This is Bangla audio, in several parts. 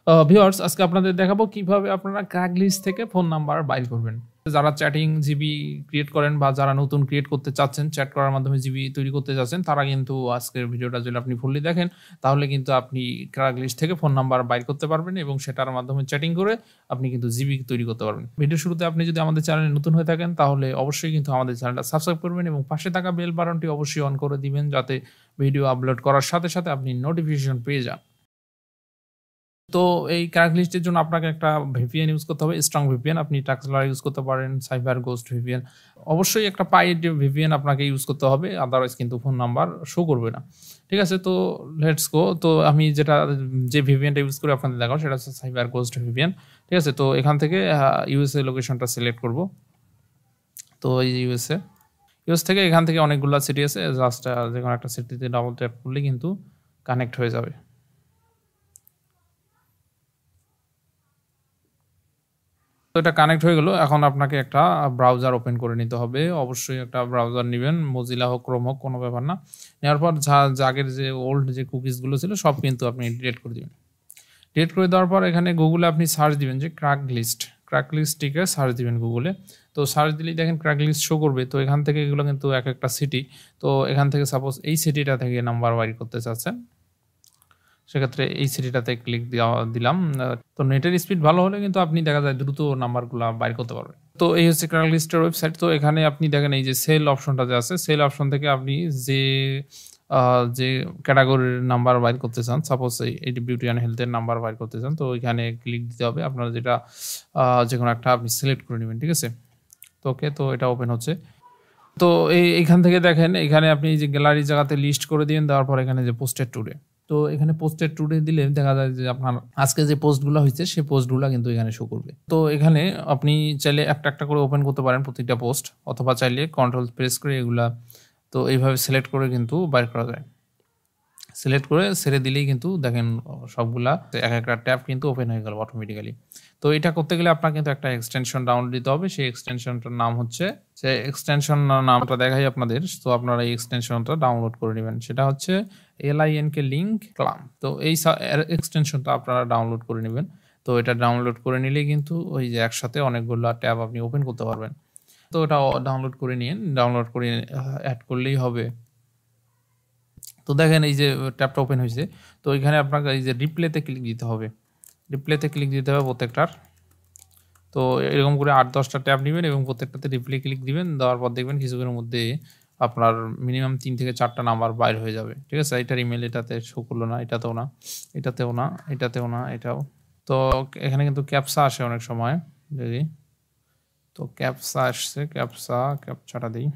ভিউয়ার্স আজকে আপনাদের দেখাবো কিভাবে আপনারা Craigslist থেকে ফোন নাম্বার বাইর করবেন। যারা চ্যাটিং জিবি ক্রিয়েট করেন বা যারা নতুন ক্রিয়েট করতে চাচ্ছেন, চ্যাট করার মাধ্যমে জিবি তৈরি করতে চাচ্ছেন, তারা কিন্তু আজকের ভিডিওটা যদি আপনি ফুললি দেখেন, তাহলে কিন্তু আপনি Craigslist থেকে ফোন নাম্বার বাইর করতে পারবেন এবং সেটার মাধ্যমে চ্যাটিং করে আপনি কিন্তু জিবি তৈরি করতে পারবেন। ভিডিও শুরুতে আপনি যদি আমাদের চ্যানেলে নতুন হয়ে থাকেন, তাহলে অবশ্যই কিন্তু আমাদের চ্যানেলটা সাবস্ক্রাইব করবেন এবং পাশে থাকা বেল বাটনটি অবশ্যই অন করে দিবেন, যাতে ভিডিও আপলোড করার সাথে সাথে আপনি নোটিফিকেশন পেয়ে যান। তো এই Craigslist এর জন্য আপনাকে একটা VPN ইউজ করতে হবে, স্ট্রং VPN। আপনি টাক্সলার ইউজ করতে পারেন, সাইবার গোস্ট VPN। অবশ্যই একটা পাইড VPN আপনাকে ইউজ করতে হবে, আদারওয়াইজ কিন্তু ফোন নাম্বার শো করবে না। ঠিক আছে? তো লেটস গো। তো আমি যে VPN টা ইউজ করে আপনাদের দেখাবো সেটা হচ্ছে সাইবার গোস্ট VPN। ঠিক আছে? তো এখান থেকে USA লোকেশনটা সিলেক্ট করব। তো এই যে US থেকে এখান থেকে অনেকগুলা সিটি আছে, জাস্ট যেকোনো একটা সিটিতে ডাবল ট্যাপ করলে কিন্তু কানেক্ট হয়ে যাবে। তো এটা কানেক্ট হয়ে গেল। এখন আপনাকে একটা ব্রাউজার ওপেন করে নিতে হবে। অবশ্যই একটা ব্রাউজার নিবেন, Mozilla হোক, Chrome হোক, কোনো ব্যাপার না। নেওয়ার পর আগের যে ওল্ড যে কুকিজগুলো ছিল সব কিন্তু আপনি ডিলিট করে দিবেন। ডিলিট করে দেওয়ার পর এখানে গুগলে আপনি সার্চ দিবেন যে Craigslist সার্চ দিবেন গুগলে। তো সার্চ দিলেই দেখেন Craigslist শো করবে। তো এখান থেকে এগুলো কিন্তু এক একটা সিটি। তো এখান থেকে সাপোজ এই সিটিটা থেকে নাম্বার বাইর করতে চাচ্ছেন, সেক্ষেত্রে এই সিটিটাতে ক্লিক দিলাম। তো নেটের স্পিড ভালো হলে কিন্তু আপনি দেখা যায় দ্রুত নাম্বারগুলা বাইর করতে পারবেন। তো এই হচ্ছে Craigslist এর ওয়েবসাইট। তো এখানে আপনি দেখেন এই যে সেল অপশনটা যে আছে, সেল অপশন থেকে আপনি যে ক্যাটাগরির নাম্বার বাইর করতে চান, সাপোজ এই বিউটি অ্যান্ড হেলথ এর নাম্বার বাইর করতে চান, তো এখানে ক্লিক দিতে হবে। আপনারা যেটা যেকোনো একটা আপনি সিলেক্ট করে নেবেন। ঠিক আছে? তো ওকে, তো এটা ওপেন হচ্ছে। তো এইখান থেকে দেখেন, এখানে আপনি যে গ্যালারি জায়গাতে লিস্ট করে দিবেন, দেওয়ার পর এখানে যে পোস্টেড টুডে, তো এখানে পোস্টেড টুডে দিলে দেখা যায় যে আপনার আজকে যে পোস্টগুলো হয়েছে সেই পোস্টগুলো কিন্তু এখানে শো করবে। তো এখানে আপনি চাইলে একটা একটা করে ওপেন করতে পারেন প্রতিটা পোস্ট, অথবা চাইলে কন্ট্রোল প্রেস করে এগুলা তো এইভাবে সিলেক্ট করে কিন্তু বাইর করা যায়। সিলেক্ট করে ছেড়ে দিলেই কিন্তু দেখেন সবগুলা এক একটা ট্যাব কিন্তু ওপেন হয়ে গেল অটোমেটিক্যালি। তো এটা করতে গেলে আপনার কিন্তু একটা এক্সটেনশন ডাউনলোড দিতে হবে। সেই এক্সটেনশনটার নাম হচ্ছে, যে এক্সটেনশন নামটা দেখাই আপনাদের, তো আপনারা এই এক্সটেনশনটা ডাউনলোড করে নেবেন। সেটা হচ্ছে LINK লিঙ্ক ক্লাম। তো এই এক্সটেনশনটা আপনারা ডাউনলোড করে নেবেন। তো এটা ডাউনলোড করে নিলেই কিন্তু ওই যে একসাথে অনেকগুলো ট্যাব আপনি ওপেন করতে পারবেন। তো এটা ডাউনলোড করে নিন, ডাউনলোড করে অ্যাড করলেই হবে। তো দেখেন এই যে ট্যাবটা ওপেন হয়েছে। তো এখানে আপনাকে এই যে রিপ্লেতে ক্লিক দিতে হবে, রিপ্লেতে ক্লিক দিতে হবে প্রত্যেকটার। তো এরকম করে 8-10টা ট্যাব নেবেন এবং প্রত্যেকটাতে রিপ্লে ক্লিক দিবেন। দেওয়ার পর দেখবেন কিছুক্ষণের মধ্যে আপনার মিনিমাম 3 থেকে 4টা নাম্বার বাইর হয়ে যাবে। ঠিক আছে? এটার ইমেল এটাতে শো করলো না, এটাতেও না, এটাতেও না, এটাতেও না, এটাও। তো এখানে কিন্তু ক্যাপচা আসে অনেক সময় যদি, তো ক্যাপচা আসছে, ক্যাপচাটা দিই।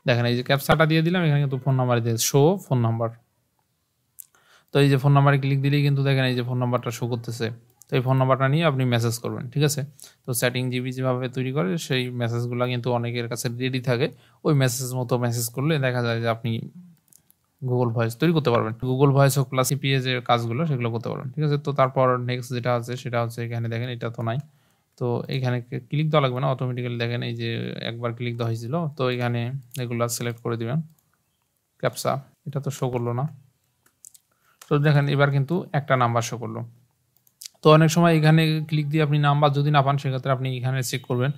দেখেন এই যে ক্যাপচাটা দিয়ে দিলাম, এখানে কিন্তু ফোন নাম্বার দিয়ে শো ফোন নাম্বার। তো এই যে ফোন নাম্বারে ক্লিক দিলেই কিন্তু দেখেন এই যে ফোন নাম্বারটা শো করতেছে। তো এই ফোন নাম্বারটা নিয়ে আপনি মেসেজ করবেন। ঠিক আছে? তো চ্যাটিং জিবি যেভাবে তৈরি করে সেই মেসেজগুলো কিন্তু অনেকের কাছে রেডি থাকে। ওই মেসেজ মতো মেসেজ করলে দেখা যায় যে আপনি গুগল ভয়েস তৈরি করতে পারবেন। গুগল ভয়েস হোক প্লাস সিপিএ যে কাজগুলো সেগুলো করতে পারবেন। ঠিক আছে? তো তারপর নেক্সট যেটা আছে সেটা হচ্ছে এখানে দেখেন এটা তো নাই। তো এখানে ক্লিক দেওয়া লাগবে না, অটোমেটিক্যালি দেখেন এই যে একবার ক্লিক দেওয়া হয়েছিল। তো এখানে এগুলো সিলেক্ট করে দিবেন। ক্যাপচা এটা তো শো করলো না। তো দেখেন এবার কিন্তু একটা নাম্বার শো করলো। তো অনেক সময় এখানে ক্লিক দিয়ে আপনি নাম্বার যদি না পান, সেক্ষেত্রে আপনি এখানে চেক করবেন।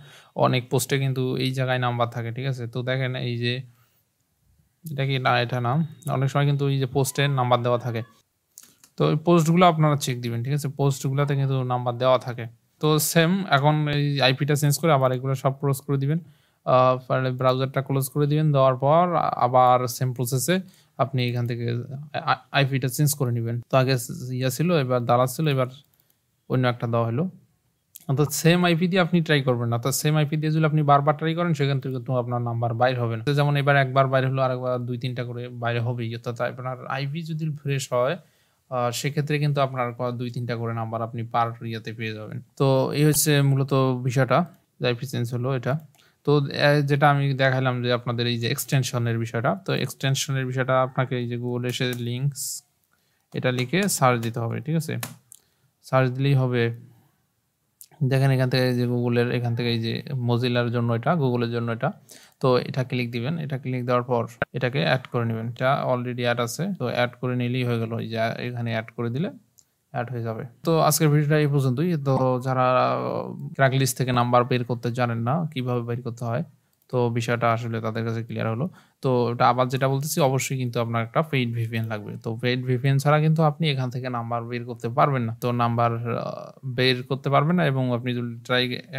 অনেক পোস্টে কিন্তু এই জায়গায় নাম্বার থাকে। ঠিক আছে? তো দেখেন এই যে এটা কি না, এটা না, অনেক সময় কিন্তু এই যে পোস্টে নাম্বার দেওয়া থাকে। তো ওই পোস্টগুলো আপনারা চেক দিবেন। ঠিক আছে? পোস্টগুলোতে কিন্তু নাম্বার দেওয়া থাকে। তো সেম এখন এই আইপিটা চেঞ্জ করে আবার এগুলো সব ক্লোজ করে দিবেন। ব্রাউজারটা ক্লোজ করে দিবেন। দেওয়ার পর আবার সেম প্রসেসে আপনি এখান থেকে আইপিটা চেঞ্জ করে নেবেন। তো আগে ছিল, এবার দালাল ছিল, এবার অন্য একটা দেওয়া হলো। অর্থাৎ সেম আইপি দিয়ে আপনি ট্রাই করবেন না। অর্থাৎ সেম আইপি দিয়ে যদি আপনি বারবার ট্রাই করেন, সেখান থেকে কিন্তু আপনার নাম্বার বাইর হবে না। যেমন এবার একবার বাইরে হলো, আরেকবার 2-3টা করে বাইরে হবেই। অর্থাৎ আপনার আইপি যদি ফ্রেশ হয়, সেক্ষেত্রে কিন্তু আপনার 2-3টা করে নাম্বার আপনি পার ইয়েতে পেয়ে যাবেন। তো এই হচ্ছে মূলত বিষয়টা, আইপি চেঞ্জ হলো এটা। তো যেটা আমি দেখালাম যে আপনাদের এই যে এক্সটেনশনের বিষয়টা, তো এক্সটেনশনের বিষয়টা আপনাকে এই যে গুগলে এসে লিঙ্কস এটা লিখে সার্চ দিতে হবে। ঠিক আছে? সার্চ দিলেই হবে। দেখেন এখান থেকে যে গুগলের এখান থেকে এই যে মজিলার জন্য এটা, গুগলের জন্য এটা। তো এটা ক্লিক দিবেন। এটা ক্লিক দেওয়ার পর এটাকে অ্যাড করে নেবেন। এটা অলরেডি অ্যাড আছে, তো অ্যাড করে নিলেই হয়ে গেল। এই যে এখানে অ্যাড করে দিলে অ্যাড হয়ে যাবে। তো আজকের ভিডিওটা এই পর্যন্তই। তো যারা Craigslist থেকে নাম্বার বের করতে জানেন না, কিভাবে বের করতে হয়, তো বিষয়টা আসলে তাদের কাছে ক্লিয়ার হলো। তো এটা আবার যেটা বলতেছি, অবশ্যই কিন্তু আপনার একটা পেইড VPN লাগবে। তো পেইড VPN ছাড়া কিন্তু আপনি এখান থেকে নাম্বার বের করতে পারবেন না। তো নাম্বার বের করতে পারবেন না, এবং আপনি যদি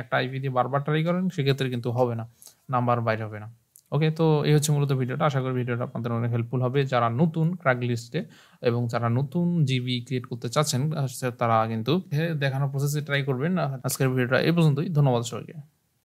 একটা আইপি দিয়ে বারবার ট্রাই করেন, সেক্ষেত্রে কিন্তু হবে না, নাম্বার বাইর হবে না। ওকে, তো এই হচ্ছে মূলত ভিডিওটা। আশা করি ভিডিওটা আপনাদের অনেক হেল্পফুল হবে। যারা নতুন Craigslist এ এবং যারা নতুন জিবি ক্রিয়েট করতে চাচ্ছেন, তারা কিন্তু দেখানো প্রসেসে ট্রাই করবেন। আজকের ভিডিওটা এই পর্যন্তই। ধন্যবাদ সবাইকে।